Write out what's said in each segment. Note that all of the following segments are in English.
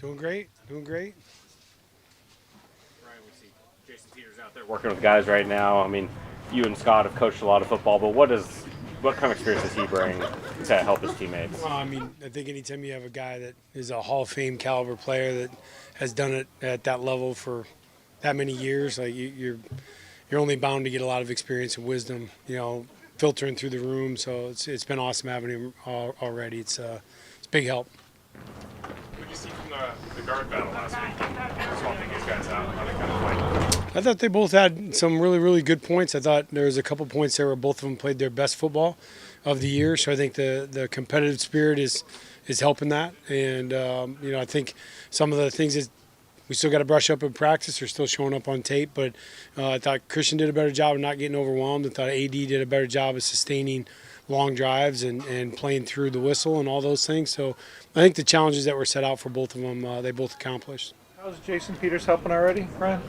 Doing great. Doing great. Ryan, we see Jason Peters out there working with guys right now. I mean, you and Scott have coached a lot of football, but what kind of experience does he bring to help his teammates? Well, I mean, I think anytime you have a guy that is a Hall of Fame caliber player that has done it at that level for that many years, like you're only bound to get a lot of experience and wisdom, filtering through the room. So it's been awesome having him already. It's a big help. What did you see from the guard battle last week? Swapping these guys out, how they kind of fight. I thought they both had some really, really good points. I thought there was a couple points there where both of them played their best football of the year. So I think the competitive spirit is helping that. And, I think some of the things that we still got to brush up in practice are still showing up on tape. But I thought Christian did a better job of not getting overwhelmed. I thought AD did a better job of sustaining long drives and playing through the whistle and all those things. So I think the challenges that were set out for both of them, they both accomplished. How's Jason Peters helping already, Brian?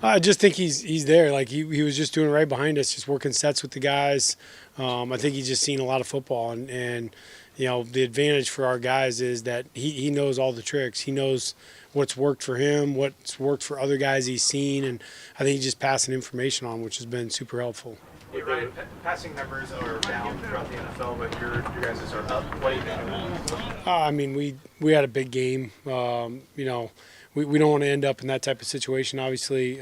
I just think he's there. Like he was just doing right behind us, just working sets with the guys. I think he's just seen a lot of football, and the advantage for our guys is that he knows all the tricks. He knows what's worked for him, what's worked for other guys he's seen, and I think he's just passing information on, which has been super helpful. Hey Ryan, passing numbers are down throughout the NFL, but your guys are up. What do you think of that? I mean, we had a big game. We don't want to end up in that type of situation, obviously,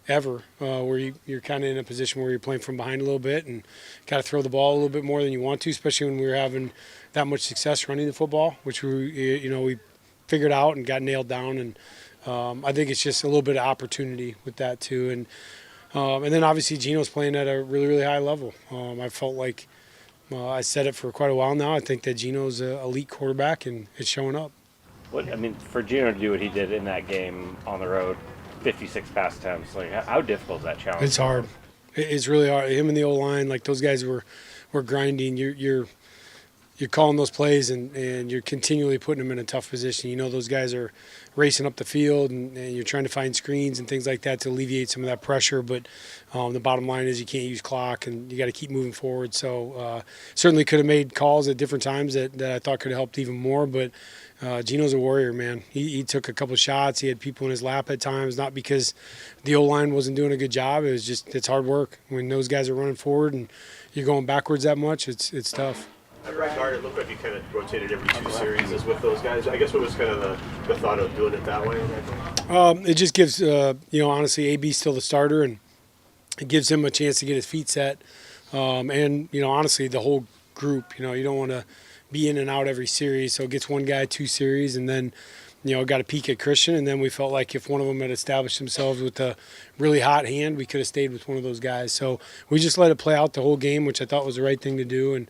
ever, where you're kind of in a position where you're playing from behind a little bit and got to throw the ball a little bit more than you want to, especially when we were having that much success running the football, which we figured out and got nailed down. And I think it's just a little bit of opportunity with that too. And then obviously Geno's playing at a really, really high level. I felt like I said it for quite a while now. I think that Geno's an elite quarterback, and it's showing up. For Geno to do what he did in that game on the road, 56 pass attempts, like how difficult is that challenge? It's hard. It's really hard. Him and the O-line, like those guys were grinding. You're calling those plays and you're continually putting them in a tough position. Those guys are racing up the field and you're trying to find screens and things like that to alleviate some of that pressure. But the bottom line is you can't use clock and you got to keep moving forward. So certainly could have made calls at different times that I thought could have helped even more. But Geno's a warrior, man. He took a couple shots. He had people in his lap at times, not because the O-line wasn't doing a good job. It was just it's hard work. When those guys are running forward and you're going backwards that much, it's tough. At right guard, it looked like you kind of rotated every two series as with those guys. I guess what was kind of the thought of doing it that way? It just gives, honestly, AB's still the starter, and it gives him a chance to get his feet set. Honestly, the whole group, you don't want to be in and out every series. So it gets one guy 2 series, and then, got a peek at Christian. And then we felt like if one of them had established themselves with a really hot hand, we could have stayed with one of those guys. So we just let it play out the whole game, which I thought was the right thing to do, and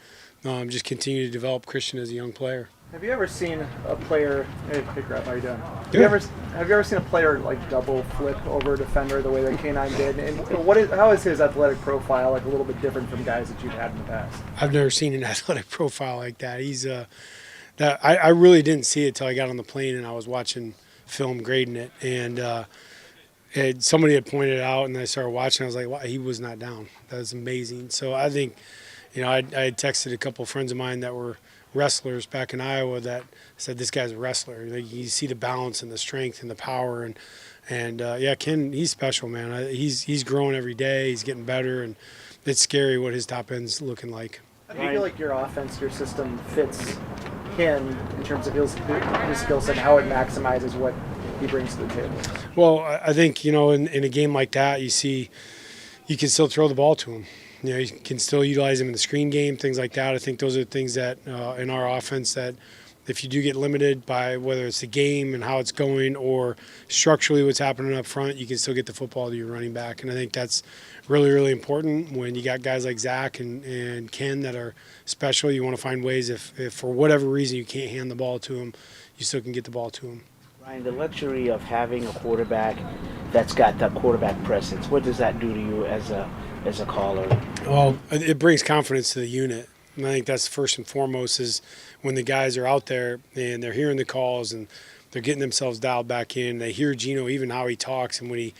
just continue to develop Christian as a young player. Have you ever seen a player? Hey Grubb, how you doing? Good. Have you ever seen a player like double flip over a defender the way that K9 did? And how is his athletic profile like a little bit different from guys that you've had in the past? I've never seen an athletic profile like that. He's I really didn't see it till I got on the plane and I was watching film grading it, and somebody had pointed it out and I started watching. I was like, wow, he was not down. That was amazing. So I think, I had texted a couple of friends of mine that were wrestlers back in Iowa that said this guy's a wrestler. Like, you see the balance and the strength and the power, and Ken, he's special, man. He's growing every day. He's getting better, and it's scary what his top end's looking like. Do you feel like your offense, your system fits him in terms of his skill set and how it maximizes what he brings to the table? Well, I think, in a game like that, you can still throw the ball to him. You can still utilize him in the screen game, things like that. I think those are things that in our offense that if you do get limited by whether it's the game and how it's going or structurally what's happening up front, you can still get the football to your running back. And I think that's really, really important when you got guys like Zach and Ken that are special. You want to find ways if for whatever reason you can't hand the ball to them, you still can get the ball to them. Ryan, the luxury of having a quarterback that's got that quarterback presence, what does that do to you as a caller? Well, it brings confidence to the unit. And I think that's first and foremost is when the guys are out there and they're hearing the calls and they're getting themselves dialed back in. They hear Geno, even how he talks, and when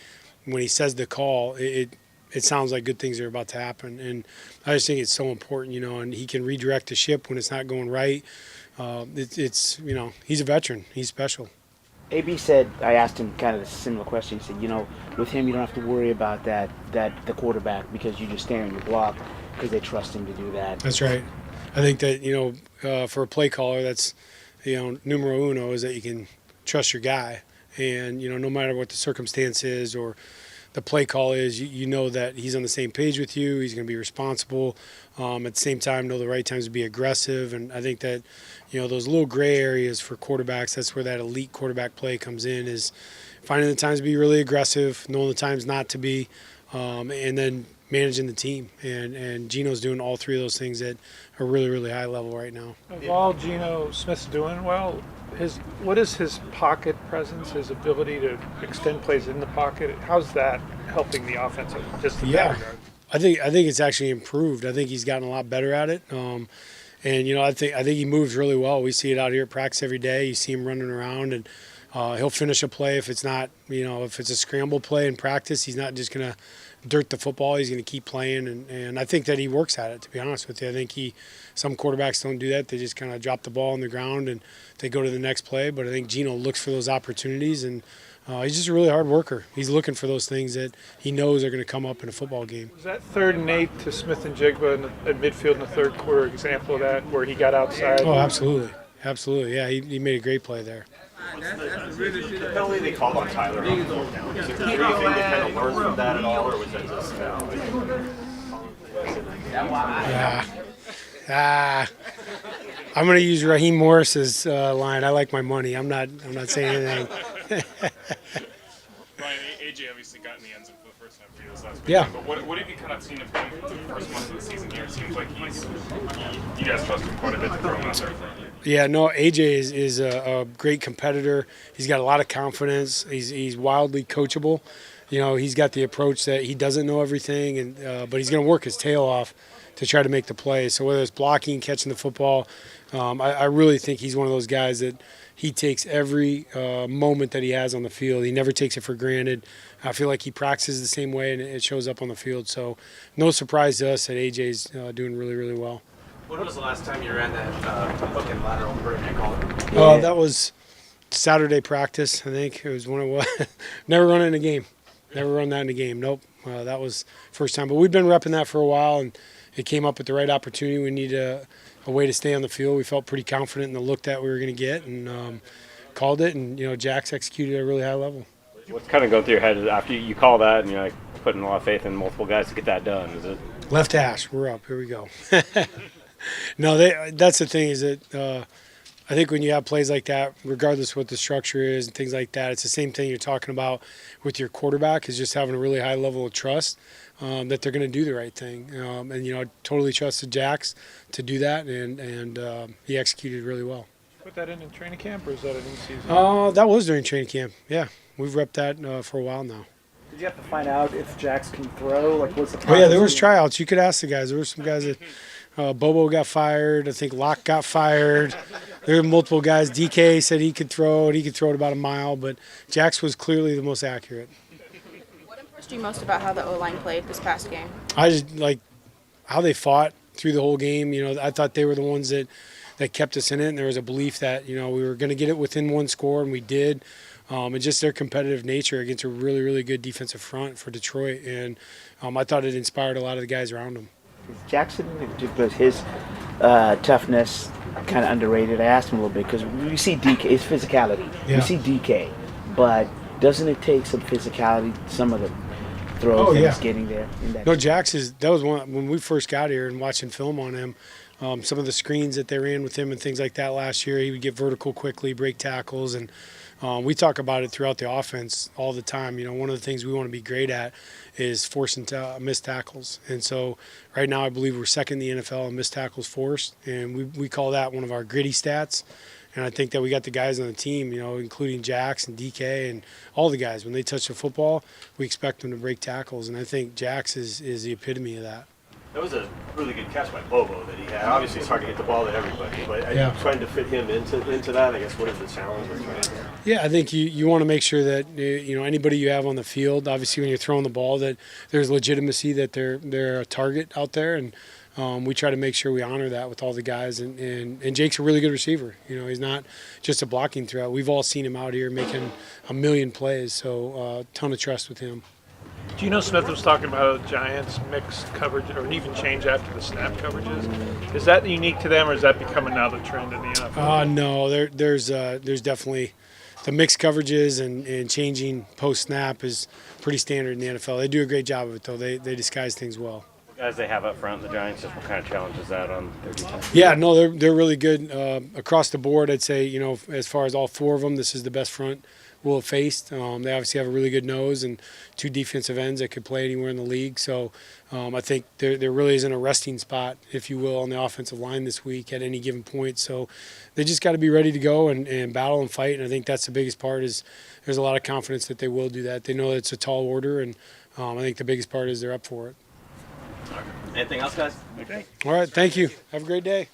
he says the call, it sounds like good things are about to happen. And I just think it's so important, and he can redirect the ship when it's not going right. He's a veteran. He's special. AB said, I asked him kind of a similar question. He said, with him, you don't have to worry about the quarterback because you just stand in your block because they trust him to do that. That's right. I think that, for a play caller, that's, numero uno is that you can trust your guy. And, no matter what the circumstance is or the play call is, you know that he's on the same page with you. He's going to be responsible. At the same time, know the right times to be aggressive. And I think that, those little gray areas for quarterbacks, that's where that elite quarterback play comes in, is finding the times to be really aggressive, knowing the times not to be, and then managing the team. And Geno's doing all three of those things at a really, really high level right now. While Geno Smith's doing well, what is his pocket presence, his ability to extend plays in the pocket? How's that helping the offense? Just in that regard? I think it's actually improved. I think he's gotten a lot better at it. And I think he moves really well. We see it out here at practice every day. You see him running around, and he'll finish a play if it's not, if it's a scramble play in practice. He's not just going to dirt the football. He's going to keep playing, and I think that he works at it, to be honest with you. I think some quarterbacks don't do that. They just kind of drop the ball on the ground and they go to the next play. But I think Geno looks for those opportunities, and he's just a really hard worker. He's looking for those things that he knows are going to come up in a football game. Was that 3rd and 8 to Smith and Jigba at midfield in the third quarter example of that, where he got outside? Oh, absolutely. Absolutely. Yeah, he made a great play there. The penalty they called on Tyler on 4th down. Is there anything they kind of learned from that at all, or was that just I'm going to use Raheem Morris's line. I like my money. I'm not saying anything. Ryan, AJ obviously got in the end zone for the first time for you this last week. Yeah. But what have you kind of seen of him through the first month of the season here? It seems like you guys trust him quite a bit to throw him out there. Yeah, no, AJ is a great competitor. He's got a lot of confidence. He's wildly coachable. He's got the approach that he doesn't know everything, but he's going to work his tail off to try to make the play. So whether it's blocking, catching the football, I really think he's one of those guys that he takes every moment that he has on the field. He never takes it for granted. I feel like he practices the same way, and it shows up on the field. So no surprise to us that AJ's doing really, really well. When was the last time you ran that hook and lateral call? That was Saturday practice, I think. It was when it was. Never run it in a game. Never run that in a game. Nope. That was first time. But we've been repping that for a while, and it came up at the right opportunity. We needed a way to stay on the field. We felt pretty confident in the look that we were going to get, and called it. And, Jack's executed at a really high level. What's kind of going through your head after you call that and you're like putting a lot of faith in multiple guys to get that done? Is it left hash? We're up. Here we go. No, that's the thing is that I think when you have plays like that, regardless of what the structure is and things like that, it's the same thing you're talking about with your quarterback, is just having a really high level of trust that they're going to do the right thing. And, I totally trusted Jax to do that, and he executed really well. Put that in training camp, or is that an in-season? That was during training camp, yeah. We've repped that for a while now. Did you have to find out if Jax can throw? What's the process? Oh, yeah, there was tryouts. You could ask the guys. There were some guys that Bobo got fired. I think Locke got fired. There were multiple guys. DK said he could throw it. He could throw it about a mile, but Jax was clearly the most accurate. What impressed you most about how the O-line played this past game? I just like how they fought through the whole game. I thought they were the ones that kept us in it, and there was a belief that, we were going to get it within one score, and we did. And just their competitive nature against a really, really good defensive front for Detroit. And I thought it inspired a lot of the guys around him. Jackson, was his toughness kind of underrated? I asked him a little bit because we see DK, his physicality. Yeah. We see DK, but doesn't it take some physicality, some of the throws that he's getting there? No, Jax that was one, when we first got here and watching film on him, some of the screens that they ran with him and things like that last year, he would get vertical quickly, break tackles, and we talk about it throughout the offense all the time. One of the things we want to be great at is forcing missed tackles. And so right now I believe we're second in the NFL in missed tackles forced, and we call that one of our gritty stats. And I think that we got the guys on the team, including Jax and DK and all the guys. When they touch the football, we expect them to break tackles, and I think Jax is the epitome of that. That was a really good catch by Bobo that he had. Obviously, it's hard to get the ball to everybody, but trying to fit him into that, I guess, what is the challenge? Yeah, I think you want to make sure that anybody you have on the field, obviously when you're throwing the ball, that there's legitimacy that they're a target out there, and we try to make sure we honor that with all the guys. And Jake's a really good receiver. You know, he's not just a blocking threat. We've all seen him out here making a million plays, so ton of trust with him. Geno Smith was talking about Giants mixed coverage or even change after the snap coverages. Is that unique to them, or is that becoming now the trend in the NFL? No, there's definitely the mixed coverages and changing post snap is pretty standard in the NFL. They do a great job of it, though. They disguise things well. The guys they have up front, the Giants, just what kind of challenge is that on their defense? Yeah, no, they're really good across the board. I'd say, you know, as far as all four of them, this is the best front we'll have faced. They obviously have a really good nose and two defensive ends that could play anywhere in the league. So I think there really isn't a resting spot, if you will, on the offensive line this week at any given point. So they just got to be ready to go and battle and fight. And I think that's the biggest part is there's a lot of confidence that they will do that. They know that it's a tall order, and I think the biggest part is they're up for it. Anything else, guys? All right, thank you. Have a great day.